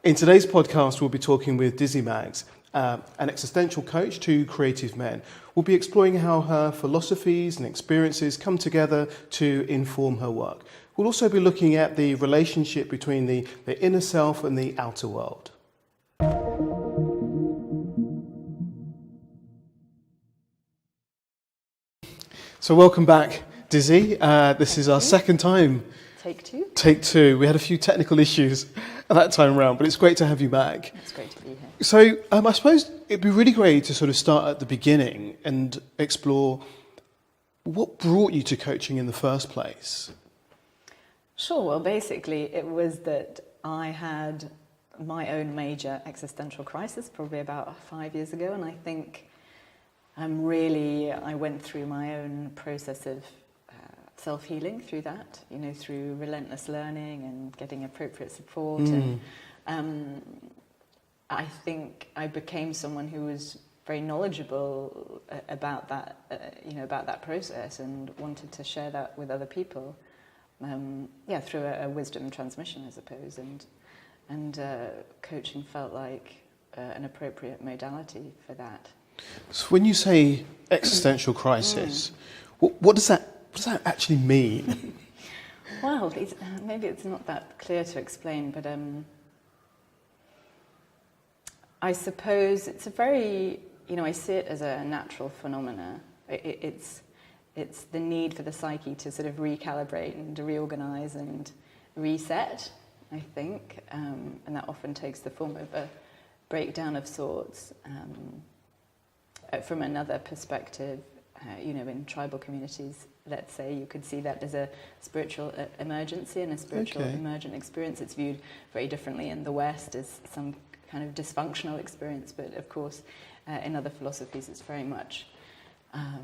In today's podcast, we'll be talking with Dizzy Maggs, an existential coach to creative men. We'll be exploring how her philosophies and experiences come together to inform her work. We'll also be looking at the relationship between the inner self and the outer world. So welcome back, Dizzy. This is our second time. Take two. We had a few technical issues at that time around, but it's great to have you back. It's great to be here. So I suppose it'd be really great to sort of start at the beginning and explore what brought you to coaching in the first place. Sure. Well, basically, it was that I had my own major existential crisis probably about 5 years ago, and I think I went through my own process of self-healing through that, through relentless learning and getting appropriate support. And I think I became someone who was very knowledgeable about that, about that process, and wanted to share that with other people. Through a wisdom transmission, I suppose, and coaching felt like an appropriate modality for that. So when you say existential crisis, what does that actually mean? Well, maybe it's not that clear to explain, but I suppose it's a very, I see it as a natural phenomena. It's the need for the psyche to sort of recalibrate and reorganize and reset, I think, and that often takes the form of a breakdown of sorts. From another perspective, in tribal communities, let's say, you could see that as a spiritual emergency and a spiritual emergent experience. It's viewed very differently in the West as some kind of dysfunctional experience, but of course, in other philosophies, it's very much, I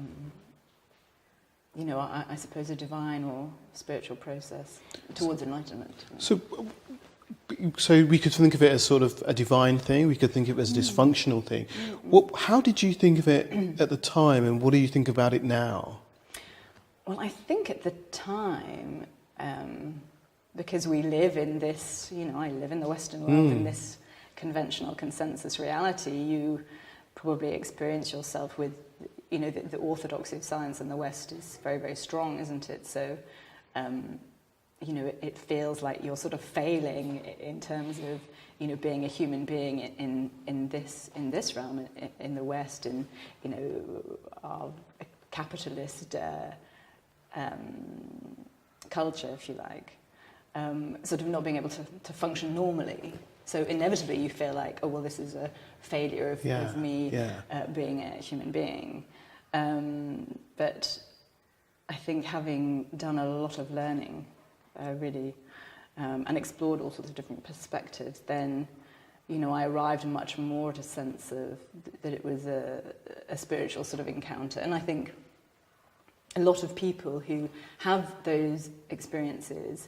suppose, a divine or spiritual process towards enlightenment. So we could think of it as sort of a divine thing, we could think of it as a dysfunctional thing. How did you think of it at the time, and what do you think about it now? Well, I think at the time, because we live in this, I live in the Western world, in this conventional consensus reality, you probably experience yourself with, the orthodoxy of science in the West is very, very strong, isn't it? So, it feels like you're sort of failing in terms of, being a human being in this realm, in the West, in, our capitalist culture, if you like, sort of not being able to function normally. So inevitably you feel like, oh, well, this is a failure of me being a human being. But I think having done a lot of learning, really, and explored all sorts of different perspectives, then, I arrived much more at a sense of that it was a spiritual sort of encounter. And I think a lot of people who have those experiences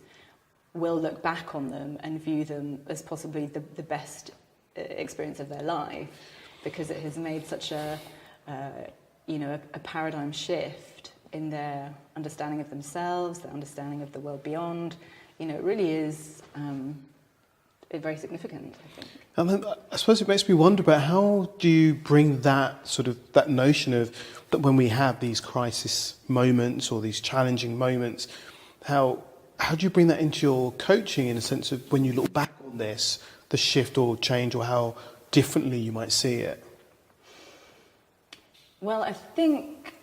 will look back on them and view them as possibly the best experience of their life, because it has made such a paradigm shift in their understanding of themselves, their understanding of the world beyond. It really is very significant, I think. And I suppose it makes me wonder about how do you bring that notion of that when we have these crisis moments or these challenging moments, how do you bring that into your coaching, in a sense of when you look back on this, the shift or change, or how differently you might see it? Well, I think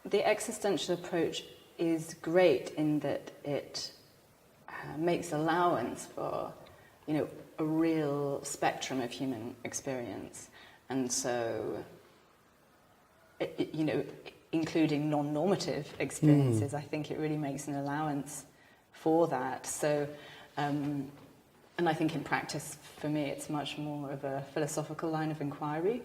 the existential approach is great in that it makes allowance for, a real spectrum of human experience. And so, including non-normative experiences, I think it really makes an allowance for that. So, and I think in practice, for me, it's much more of a philosophical line of inquiry.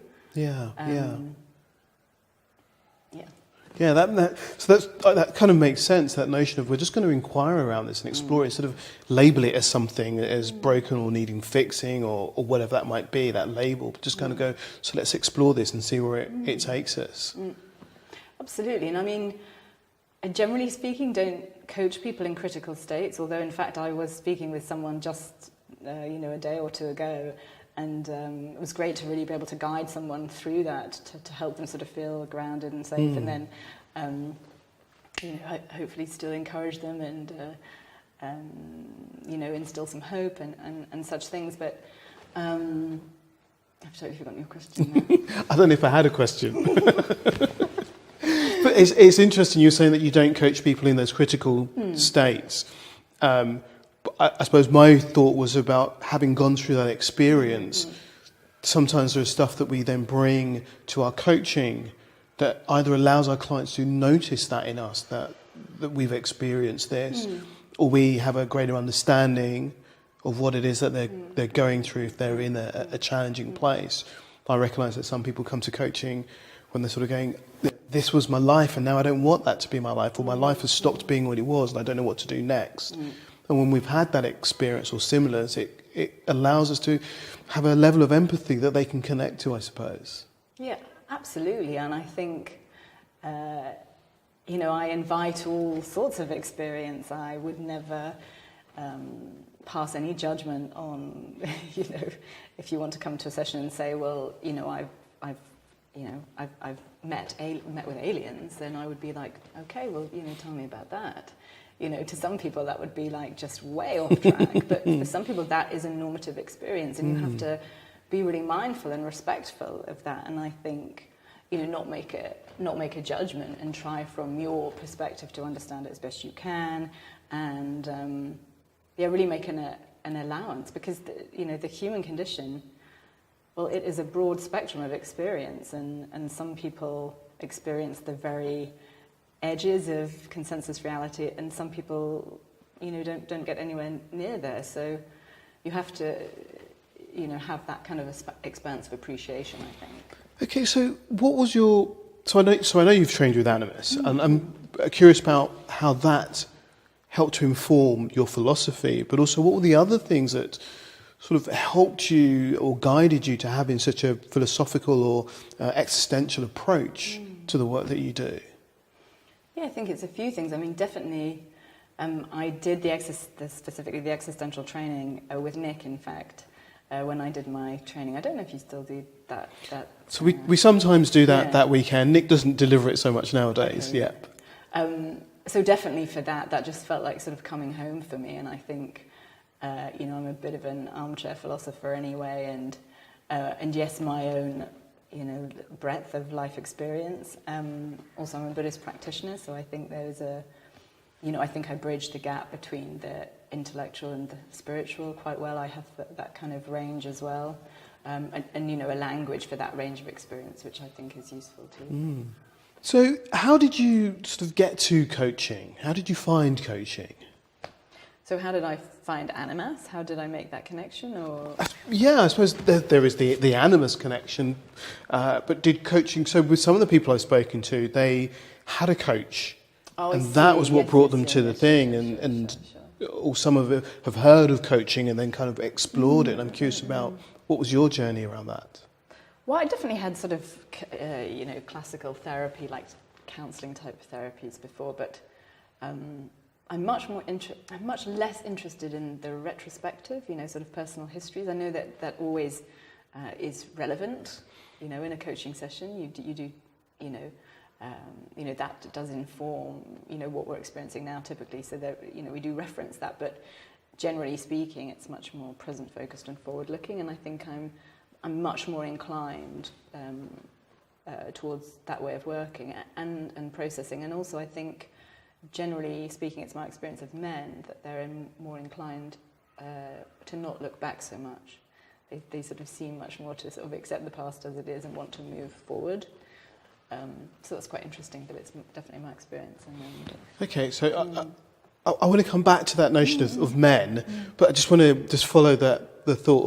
So that kind of makes sense, that notion of we're just going to inquire around this and explore it, sort of label it as something as broken or needing fixing or whatever that might be, that label, but just kind of go, so let's explore this and see where it takes us. Absolutely. And I mean, generally speaking, don't coach people in critical states, although in fact I was speaking with someone just a day or two ago. And it was great to really be able to guide someone through that, to help them sort of feel grounded and safe, and then, hopefully still encourage them and, instill some hope and such things. But I've totally forgotten your question now. I don't know if I had a question. But it's interesting you're saying that you don't coach people in those critical states. But I suppose my thought was about having gone through that experience. Sometimes there's stuff that we then bring to our coaching that either allows our clients to notice that in us, that we've experienced this, or we have a greater understanding of what it is that they're going through if they're in a challenging place. I recognise that some people come to coaching when they're sort of going, this was my life and now I don't want that to be my life, or my life has stopped being what it was and I don't know what to do next. And when we've had that experience or similars, it allows us to have a level of empathy that they can connect to, I suppose. Yeah, absolutely. And I think, I invite all sorts of experience. I would never pass any judgment on, if you want to come to a session and say, well, I've met with aliens, then I would be like, okay, well, tell me about that. To some people that would be like just way off track, but for some people that is a normative experience, and you have to be really mindful and respectful of that. And I think, not make a judgment and try from your perspective to understand it as best you can, and really make an allowance, because the human condition, well, it is a broad spectrum of experience, and some people experience the very edges of consensus reality, and some people, don't get anywhere near there. So you have to, have that kind of expansive appreciation, I think. Okay, so what was your... So I know you've trained with Animas, and I'm curious about how that helped to inform your philosophy, but also what were the other things that sort of helped you or guided you to having such a philosophical or existential approach to the work that you do? Yeah, I think it's a few things. I mean, definitely, I did specifically the existential training with Nick, in fact, when I did my training. I don't know if you still do that. So we sometimes do that weekend. Nick doesn't deliver it so much nowadays. Okay. Yep. So definitely for that just felt like sort of coming home for me. And I think, I'm a bit of an armchair philosopher anyway, and yes, my own, breadth of life experience. Also, I'm a Buddhist practitioner, so I think there's I think I bridge the gap between the intellectual and the spiritual quite well. I have that kind of range as well, and a language for that range of experience, which I think is useful too. So how did you sort of get to coaching? How did you find coaching? So how did I find Animas? How did I make that connection? Or I suppose there is the Animas connection, but did coaching... So with some of the people I've spoken to, they had a coach, that was what brought them to the thing, and or some of it have heard of coaching and then kind of explored it. And I'm curious about what was your journey around that? Well, I definitely had sort of, classical therapy, like counselling type therapies before, but I'm much less interested in the retrospective, sort of personal histories. I know that always is relevant, in a coaching session. You do, that does inform, what we're experiencing now typically. So that, we do reference that, but generally speaking, it's much more present focused and forward looking. And I think I'm much more inclined towards that way of working and processing. And also, I think, generally speaking, it's my experience of men that they're more inclined to not look back so much. They sort of seem much more to sort of accept the past as it is and want to move forward. So that's quite interesting, but it's definitely my experience. Okay, so I want to come back to that notion of men, but I just want to follow the thought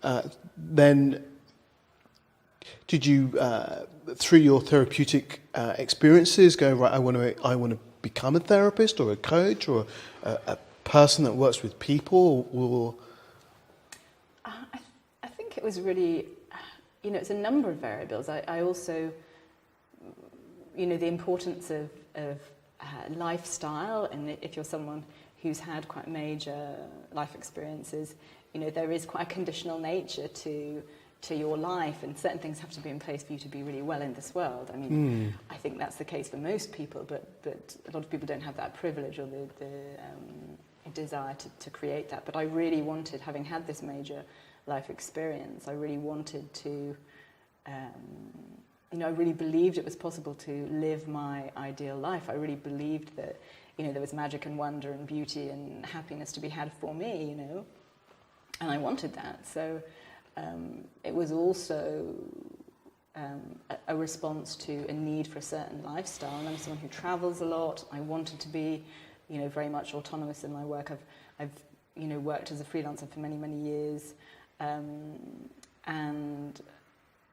of then did you through your therapeutic experiences go, right, I want to become a therapist or a coach or a person that works with people, or I think it was really, it's a number of variables. I also, the importance of lifestyle, and if you're someone who's had quite major life experiences, there is quite a conditional nature to your life, and certain things have to be in place for you to be really well in this world. I mean, I think that's the case for most people, but a lot of people don't have that privilege or the desire to create that. But I really wanted, having had this major life experience, I really wanted to, I really believed it was possible to live my ideal life. I really believed that, there was magic and wonder and beauty and happiness to be had for me, and I wanted that. So it was also a response to a need for a certain lifestyle. And I'm someone who travels a lot. I wanted to be, very much autonomous in my work. I've worked as a freelancer for many, many years. And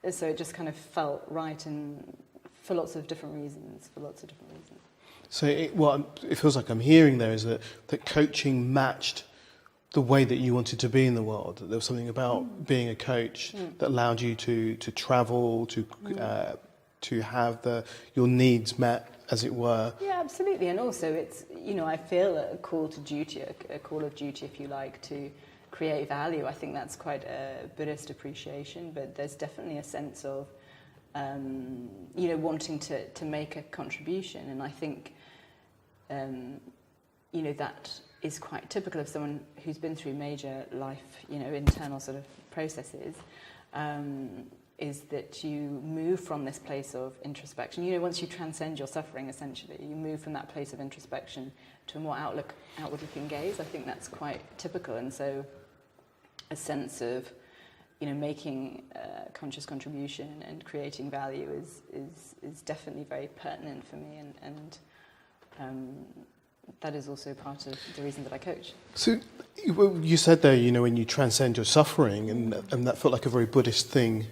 so it just kind of felt right, and for lots of different reasons. So what it feels like I'm hearing there is that coaching matched the way that you wanted to be in the world. That there was something about being a coach that allowed you to travel, to have your needs met, as it were. Yeah, absolutely. And also it's, I feel a call to duty, a call of duty, if you like, to create value. I think that's quite a Buddhist appreciation, but there's definitely a sense of, wanting to make a contribution. And I think, that is quite typical of someone who's been through major life, internal sort of processes, is that you move from this place of introspection. Once you transcend your suffering, essentially, you move from that place of introspection to a more outward-looking gaze. I think that's quite typical. And so a sense of, making a conscious contribution and creating value is definitely very pertinent for me. And that is also part of the reason that I coach. So you said there, when you transcend your suffering, and that felt like a very Buddhist thing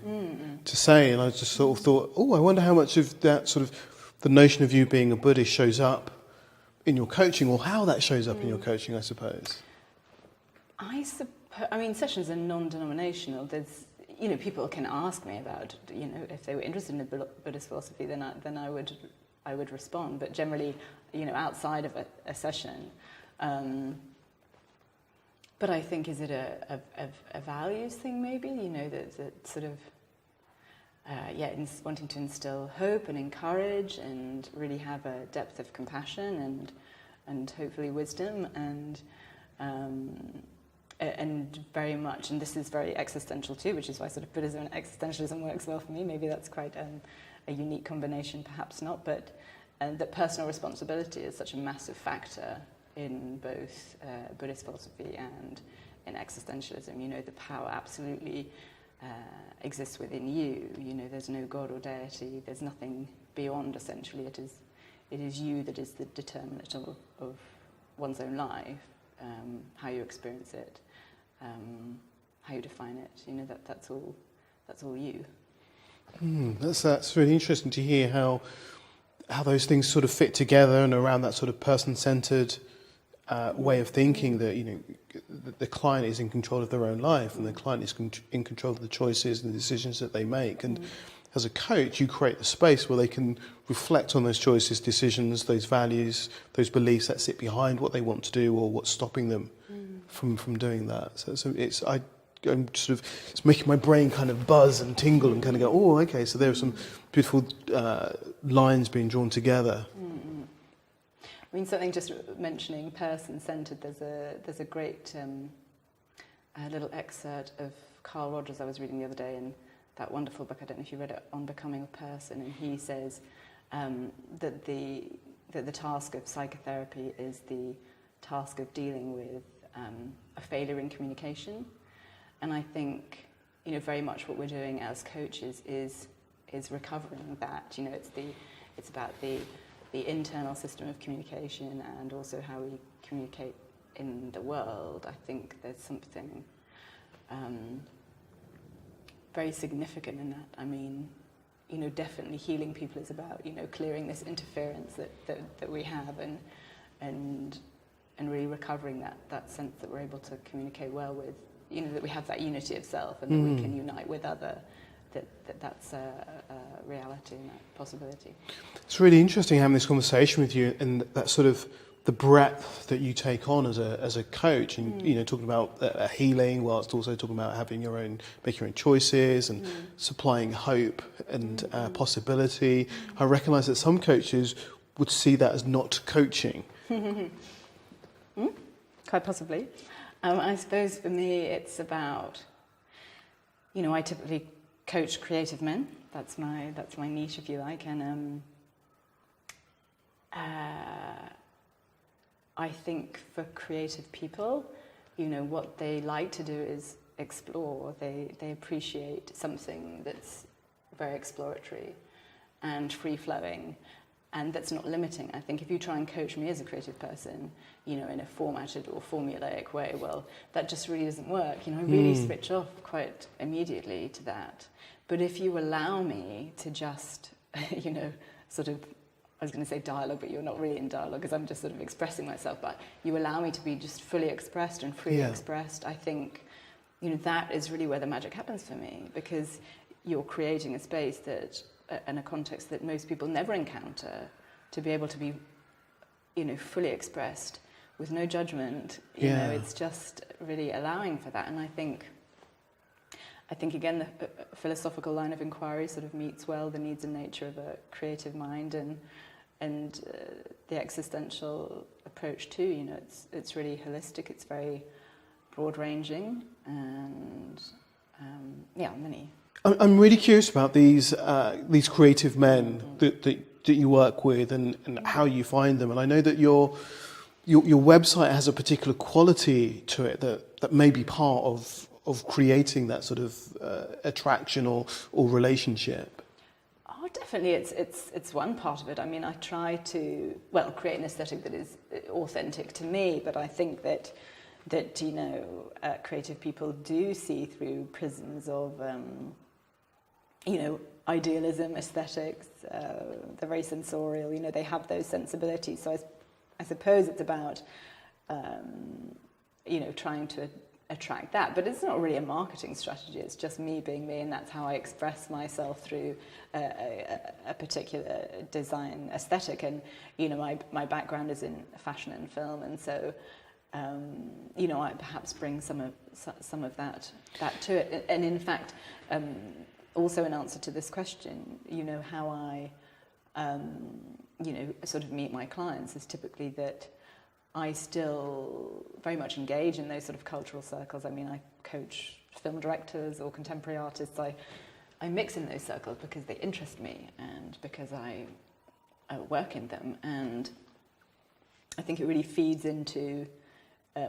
to say, and I just sort of thought, I wonder how much of that sort of the notion of you being a Buddhist shows up in your coaching, or how that shows up in your coaching, I suppose. Sessions are non-denominational. There's, people can ask me about, if they were interested in the Buddhist philosophy, then I would respond. But generally, outside of a session. But I think, is it a values thing maybe? That sort of, wanting to instill hope and encourage and really have a depth of compassion and hopefully wisdom and very much, and this is very existential too, which is why sort of Buddhism and existentialism works well for me. Maybe that's quite a unique combination, perhaps not, but that personal responsibility is such a massive factor in both Buddhist philosophy and in existentialism. The power absolutely exists within you. There's no God or deity. There's nothing beyond, essentially. It is you that is the determinant of one's own life, how you experience it, how you define it. That's all you. That's really interesting to hear how those things sort of fit together, and around that sort of person-centered way of thinking, that the client is in control of their own life, and the client is in control of the choices and the decisions that they make. And as a coach, you create the space where they can reflect on those choices, decisions, those values, those beliefs that sit behind what they want to do, or what's stopping them from doing that. So I'm sort of, it's making my brain kind of buzz and tingle and kind of go, okay, so there are some beautiful lines being drawn together. Something just mentioning person-centered, there's a great little excerpt of Carl Rogers I was reading the other day, in that wonderful book, I don't know if you read it, On Becoming a Person, and he says that the task of psychotherapy is the task of dealing with a failure in communication. And I think, very much what we're doing as coaches is recovering that. It's about the internal system of communication, and also how we communicate in the world. I think there's something very significant in that. Definitely healing people is about, clearing this interference that we have, and really recovering that sense that we're able to communicate well with, that we have that unity of self, and that we can unite with other, that's a reality and that possibility. It's really interesting having this conversation with you, and that sort of the breadth that you take on as a coach, and talking about healing, whilst also talking about having making your own choices and supplying hope and possibility. I recognise that some coaches would see that as not coaching. Quite possibly. I suppose for me, it's about, I typically coach creative men. That's my niche, if you like, and I think for creative people, what they like to do is explore. They appreciate something that's very exploratory and free-flowing, and that's not limiting. I think if you try and coach me as a creative person, in a formatted or formulaic way, well, that just really doesn't work. I really switch off quite immediately to that. But if you allow me to just, sort of, I was going to say dialogue, but you're not really in dialogue because I'm just sort of expressing myself, but you allow me to be just fully expressed and freely expressed, I think, that is really where the magic happens for me, because you're creating a space that, and a context that most people never encounter, to be able to be, fully expressed with no judgment. It's just really allowing for that. And I think again, the philosophical line of inquiry sort of meets well the needs and nature of a creative mind, and the existential approach too. It's really holistic. It's very broad-ranging, and many. I'm really curious about these creative men that you work with, and how you find them. And I know that your website has a particular quality to it that may be part of creating that sort of attraction or relationship. Oh, definitely, it's one part of it. I mean, I try to create an aesthetic that is authentic to me, but I think that creative people do see through prisms of idealism, aesthetics. They're very sensorial. They have those sensibilities. So I suppose it's about trying to attract that, but it's not really a marketing strategy. It's just me being me, and that's how I express myself through a particular design aesthetic. And my background is in fashion and film, and so I perhaps bring some of that to it. And in fact, also in answer to this question, how I sort of meet my clients is typically that I still very much engage in those sort of cultural circles. I mean, I coach film directors or contemporary artists. I mix in those circles because they interest me and because I work in them. And I think it really feeds into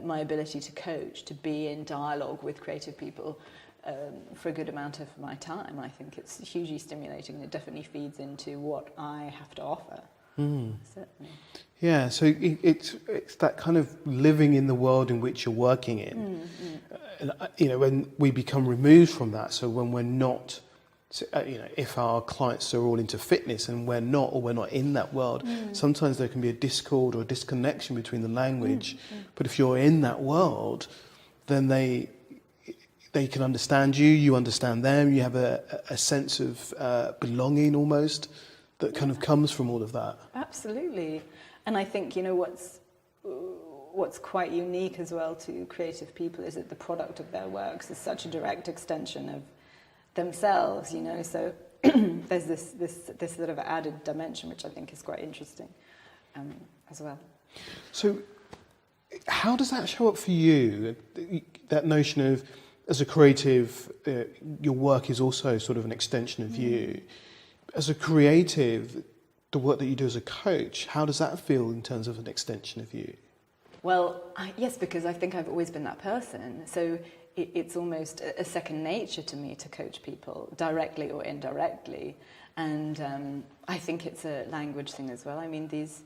my ability to coach, to be in dialogue with creative people for a good amount of my time. I think it's hugely stimulating, and it definitely feeds into what I have to offer. Certainly. Yeah, so it's that kind of living in the world in which you're working in. And, when we become removed from that, so when we're not, if our clients are all into fitness and we're not, or we're not in that world, sometimes there can be a discord or a disconnection between the language. But if you're in that world, then they can understand you, you understand them, you have a sense of belonging almost that kind of comes from all of that. Absolutely. And I think, what's quite unique as well to creative people is that the product of their works is such a direct extension of themselves, so there's this sort of added dimension, which I think is quite interesting as well. So how does that show up for you, that notion of, as a creative, your work is also sort of an extension of you? As a creative, the work that you do as a coach, how does that feel in terms of an extension of you? Well, yes, because I think I've always been that person. So it's almost a second nature to me to coach people, directly or indirectly. And I think it's a language thing as well. I mean, these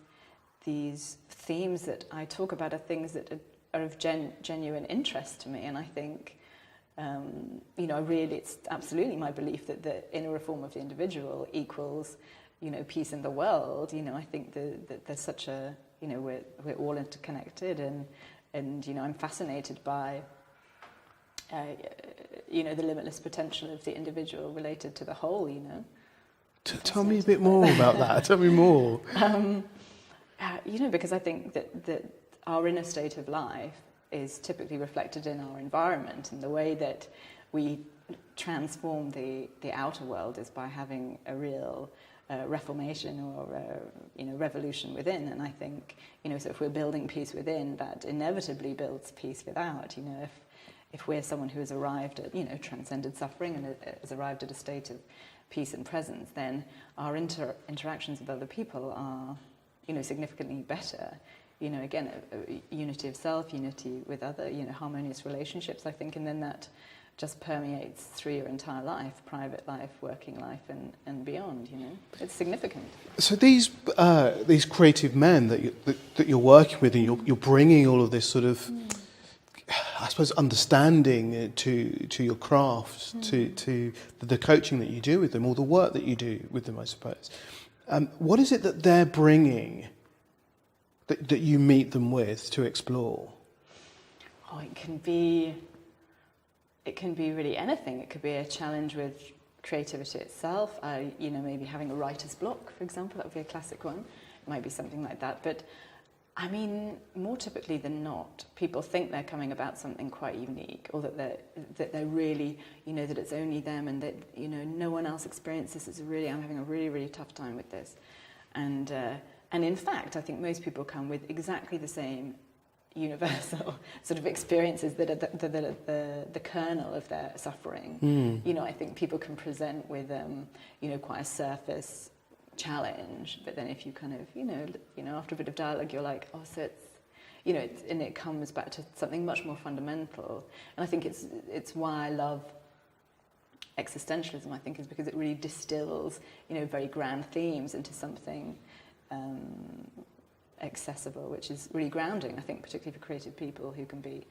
themes that I talk about are things that are of genuine interest to me. And I think, really, it's absolutely my belief that the inner reform of the individual equals, peace in the world. I think that there's such a, we're all interconnected, and I'm fascinated by, the limitless potential of the individual related to the whole. Tell me a bit more about that. Tell me more. because I think that our inner state of life is typically reflected in our environment, and the way that we transform the outer world is by having a real reformation or revolution within. And I think, so if we're building peace within, that inevitably builds peace without. If we're someone who has arrived at, transcended suffering and has arrived at a state of peace and presence, then our interactions with other people are, significantly better. Again, a unity of self, unity with other, harmonious relationships, I think, and then that just permeates through your entire life, private life, working life, and beyond. It's significant. So these creative men that you're working with, and you're bringing all of this sort of, I suppose, understanding to your craft, to the coaching that you do with them, or the work that you do with them, I suppose. What is it that they're bringing that you meet them with to explore? Oh, it can be really anything. It could be a challenge with creativity itself. Maybe having a writer's block, for example, that would be a classic one. It might be something like that. But I mean, more typically than not, people think they're coming about something quite unique, or that they're really, that it's only them, and that no one else experiences this. I'm having a really, really tough time with this, and in fact, I think most people come with exactly the same universal sort of experiences that are the kernel of their suffering. I think people can present with quite a surface challenge, but then if you kind of after a bit of dialogue, you're like, oh, so it's and it comes back to something much more fundamental. And I think it's why I love existentialism, I think, is because it really distills very grand themes into something accessible, which is really grounding, I think, particularly for creative people who can be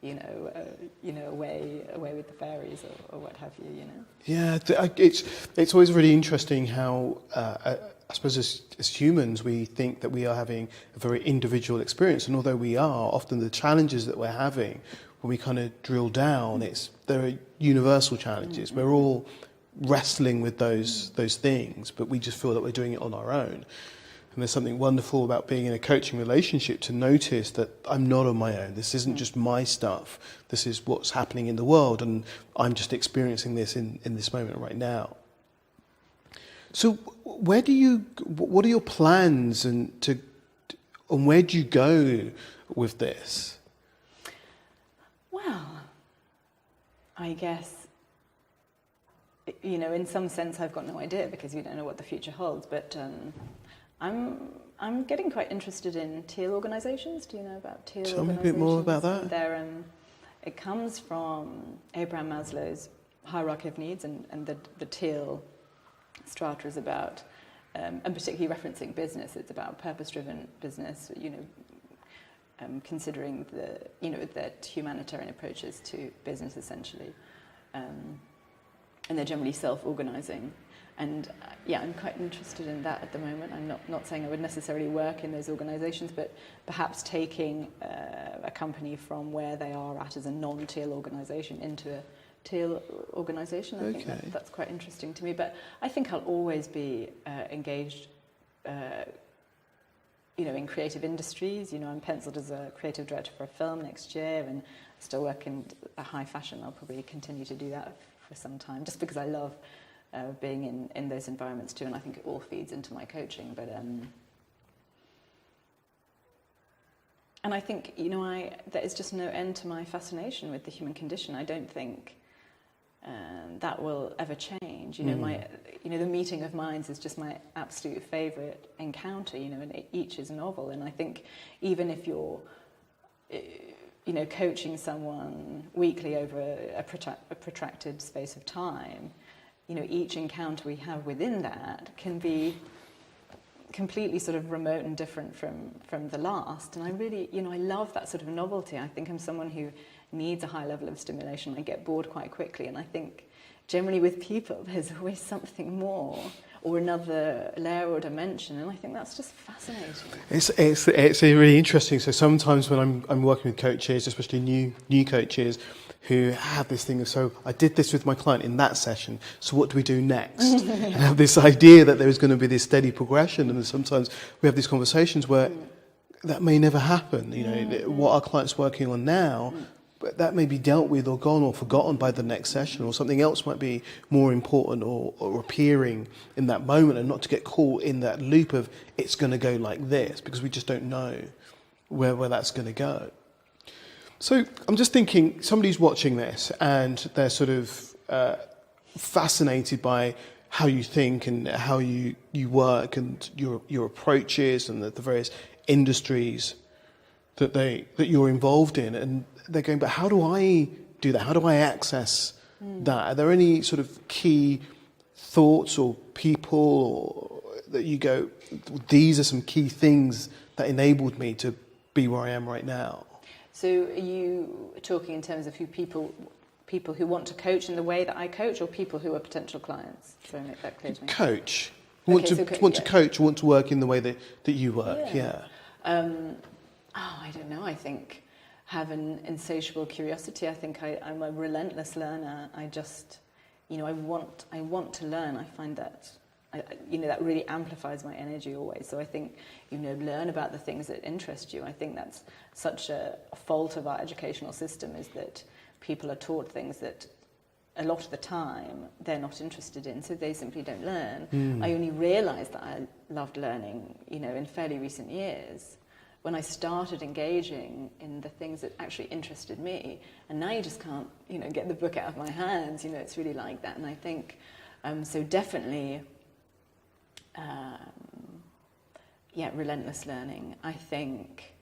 away with the fairies or what have you. Yeah, it's always really interesting how I suppose as humans we think that we are having a very individual experience, and although we are, often the challenges that we're having, when we kind of drill down, there are universal challenges. We're all wrestling with those things, but we just feel that we're doing it on our own. And there's something wonderful about being in a coaching relationship to notice that I'm not on my own. This isn't just my stuff. This is what's happening in the world, and I'm just experiencing this in this moment right now. So what are your plans, and where do you go with this? Well, I guess, in some sense I've got no idea, because you don't know what the future holds, but I'm getting quite interested in teal organisations. Do you know about teal organisations? Tell me a bit more about that. It comes from Abraham Maslow's hierarchy of needs, and the teal strata is about, and particularly referencing business, it's about purpose-driven business, considering that humanitarian approaches to business, essentially. And they're generally self-organising. And I'm quite interested in that at the moment. I'm not saying I would necessarily work in those organisations, but perhaps taking a company from where they are at as a non-teal organisation into a teal organisation. I think that's quite interesting to me. But I think I'll always be engaged, in creative industries. I'm penciled as a creative director for a film next year, and still work in high fashion. I'll probably continue to do that for some time, just because I love being in those environments too, and I think it all feeds into my coaching. But and I think there is just no end to my fascination with the human condition. I don't think that will ever change. The meeting of minds is just my absolute favourite encounter. And each is novel, and I think even if you're coaching someone weekly over a protracted space of time, each encounter we have within that can be completely sort of remote and different from the last. And I really, I love that sort of novelty. I think I'm someone who needs a high level of stimulation. I get bored quite quickly, and I think generally with people there's always something more, or another layer or dimension, and I think that's just fascinating. It's really interesting. So sometimes when I'm working with coaches, especially new coaches, who have this thing of, so I did this with my client in that session, so what do we do next? And have this idea that there is going to be this steady progression, and sometimes we have these conversations where that may never happen. You know, what our client's working on now, but that may be dealt with or gone or forgotten by the next session, or something else might be more important or appearing in that moment, and not to get caught in that loop of it's going to go like this, because we just don't know where that's going to go. So I'm just thinking, somebody's watching this and they're sort of fascinated by how you think and how you work and your approaches and the various industries that you're involved in, and they're going, but how do I do that? How do I access that? Are there any sort of key thoughts or people that you go, these are some key things that enabled me to be where I am right now? So are you talking in terms of people who want to coach in the way that I coach, or people who are potential clients? So make that clear to me. Coach. Want to coach, want to work in the way that you work, yeah. I don't know. I think have an insatiable curiosity. I think I'm a relentless learner. I just, I want to learn. I find that, that really amplifies my energy always. So I think, learn about the things that interest you. I think that's such a fault of our educational system, is that people are taught things that a lot of the time they're not interested in, so they simply don't learn. I only realised that I loved learning, in fairly recent years, when I started engaging in the things that actually interested me. And now you just can't, get the book out of my hands. It's really like that. And I think, so definitely, relentless learning. I think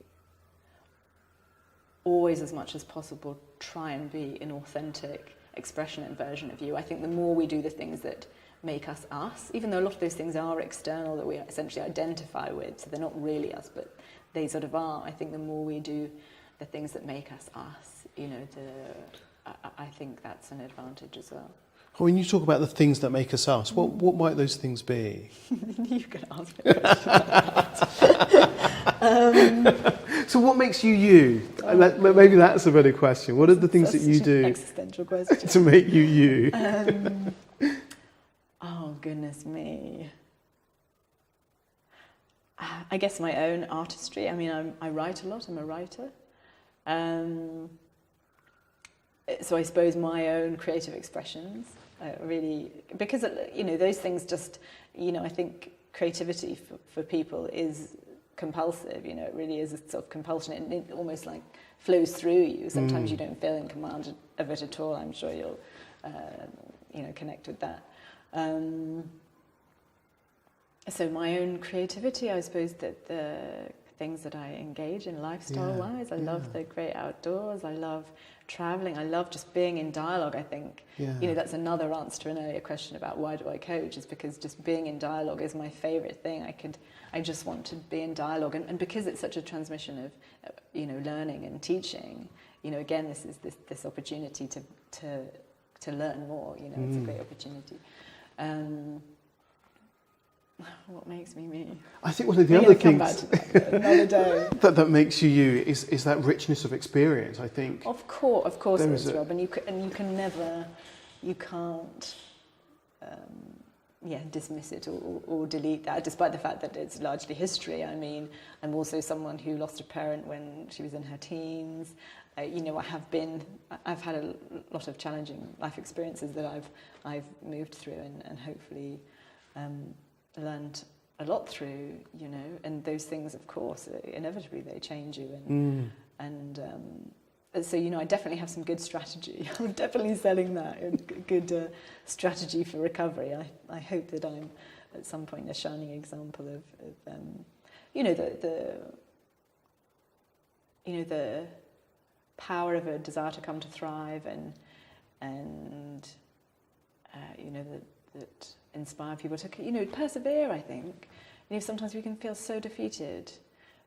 always, as much as possible, try and be an authentic expression and version of you. I think the more we do the things that make us us, even though a lot of those things are external that we essentially identify with, so they're not really us, but they sort of are. I think the more we do the things that make us us, I think that's an advantage as well. When you talk about the things that make us us, what might those things be? You can ask me a question. So what makes you you? Maybe that's a better question. What are the things that you do existential question. to make you you? Oh, goodness me. I guess my own artistry. I mean, I write a lot. I'm a writer. So I suppose my own creative expressions really, because, those things just, I think creativity for people is compulsive, it really is a sort of compulsion. It almost like flows through you. Sometimes you don't feel in command of it at all. I'm sure you'll, connect with that. So my own creativity, I suppose that the things that I engage in lifestyle-wise, I love the great outdoors, I love travelling, I love just being in dialogue, I think. That's another answer to an earlier question about why do I coach, is because just being in dialogue is my favourite thing. I just want to be in dialogue, and because it's such a transmission of, learning and teaching, again, this is this opportunity to learn more, it's a great opportunity. What makes me me? I think one of the other things another day. that makes you you is that richness of experience, I think. Of course it is, Rob, and you can never, you can't dismiss it or delete that, despite the fact that it's largely history. I mean, I'm also someone who lost a parent when she was in her teens. I've had a lot of challenging life experiences that I've moved through and hopefully learned a lot through, and those things, of course, inevitably they change you, and so I definitely have some good strategy. I'm definitely selling that, a good strategy for recovery. I hope that I'm at some point a shining example of the power of a desire to come to thrive, and that inspire people to persevere. I think sometimes we can feel so defeated,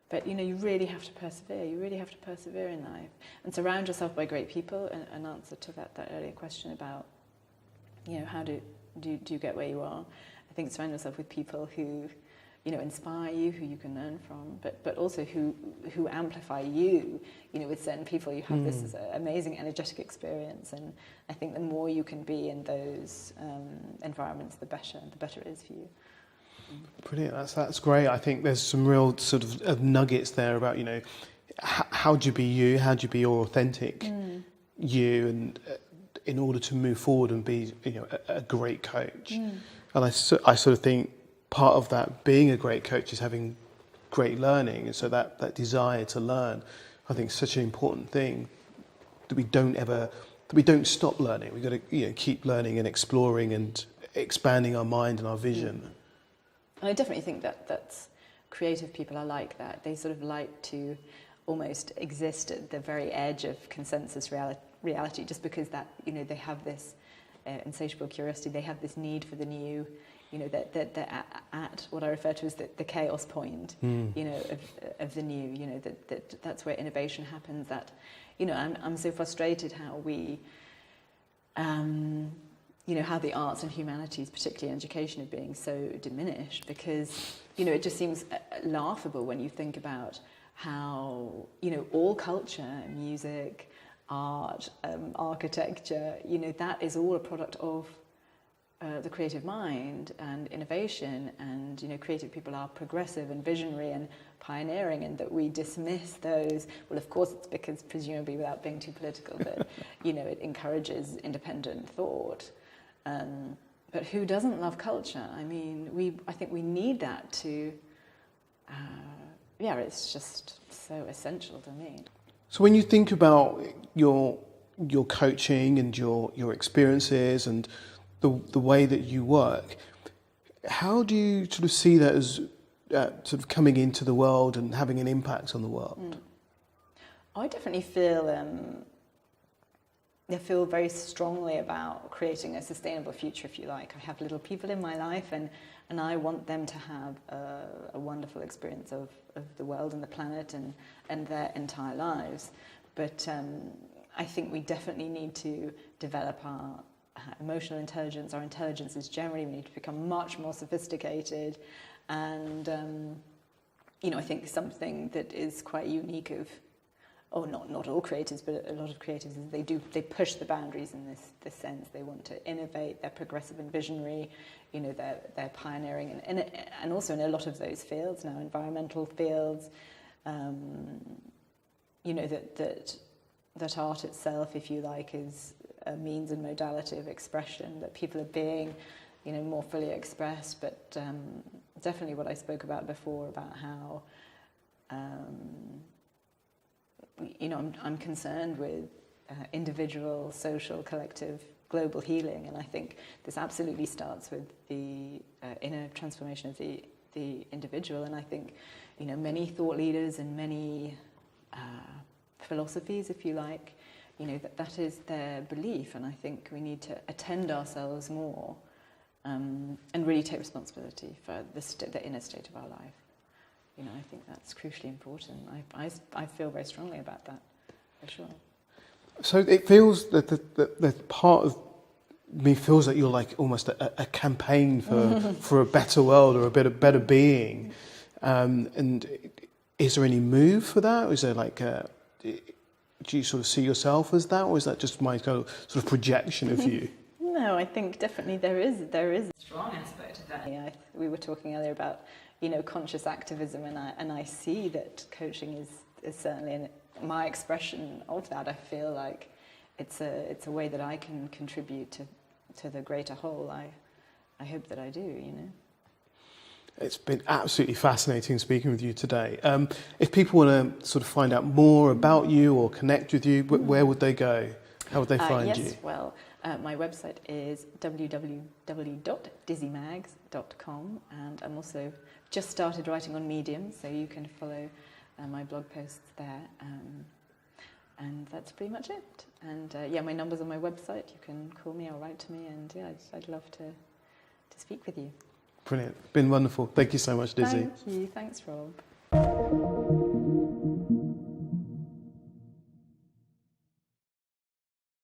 but you really have to persevere. You really have to persevere in life and surround yourself by great people. An answer to that earlier question about how do you get where you are? I think surround yourself with people who inspire you, who you can learn from, but also who amplify you. With certain people, you have this amazing energetic experience, and I think the more you can be in those environments, the better it is for you. Brilliant. That's great. I think there's some real sort of nuggets there about how do you be you, how do you be your authentic you, and in order to move forward and be a great coach. And I sort of think part of that being a great coach is having great learning, and so that desire to learn, I think, is such an important thing, that we don't stop learning. We've got to keep learning and exploring and expanding our mind and our vision. I definitely think that's creative people are like that. They sort of like to almost exist at the very edge of consensus reality, just because that they have this insatiable curiosity. They have this need for the new. That they're at what I refer to as the chaos point. Of the new. That's where innovation happens. That I'm so frustrated how we. How the arts and humanities, particularly in education, are being so diminished, because, it just seems laughable when you think about how, all culture, music, art, architecture, that is all a product of the creative mind and innovation, and, creative people are progressive and visionary and pioneering, and that we dismiss those. Well, of course, it's because, presumably, without being too political, that, it encourages independent thought. But who doesn't love culture? I mean, I think we need that to, it's just so essential to me. So when you think about your coaching and your experiences and the way that you work, how do you sort of see that as sort of coming into the world and having an impact on the world? I definitely feel very strongly about creating a sustainable future, if you like. I have little people in my life, and I want them to have a wonderful experience of the world and the planet and their entire lives. But I think we definitely need to develop our emotional intelligence, our intelligences generally. We need to become much more sophisticated, and I think something that is quite unique of, not all creatives, but a lot of creatives, is they push the boundaries in this sense. They want to innovate. They're progressive and visionary. They're pioneering, and also in a lot of those fields now, environmental fields. That art itself, if you like, is a means and modality of expression, that people are being, more fully expressed. But definitely what I spoke about before, about how, I'm concerned with individual, social, collective, global healing, and I think this absolutely starts with the inner transformation of the individual. And I think, many thought leaders and many philosophies, if you like, that is their belief, and I think we need to attend ourselves more and really take responsibility for the inner state of our life. I think that's crucially important. I feel very strongly about that, for sure. So it feels that part of me feels that you're like almost a campaign for a better world or a better being. And is there any move for that? Or is there do you sort of see yourself as that, or is that just my kind of sort of projection of you? No, I think definitely there is a strong aspect of that. Yeah, we were talking earlier about conscious activism, and I see that coaching is certainly my expression of that. I feel like it's a way that I can contribute to the greater whole. I hope that I do. It's been absolutely fascinating speaking with you today. If people want to sort of find out more about you or connect with you, where would they go? How would they find you? Yes, well, my website is www.dizzymags.com, and I'm also just started writing on Medium, so you can follow my blog posts there. And that's pretty much it. And my number's on my website. You can call me or write to me, and I'd love to speak with you. Brilliant. Been wonderful. Thank you so much, Dizzy. Thank you. Thanks, Rob.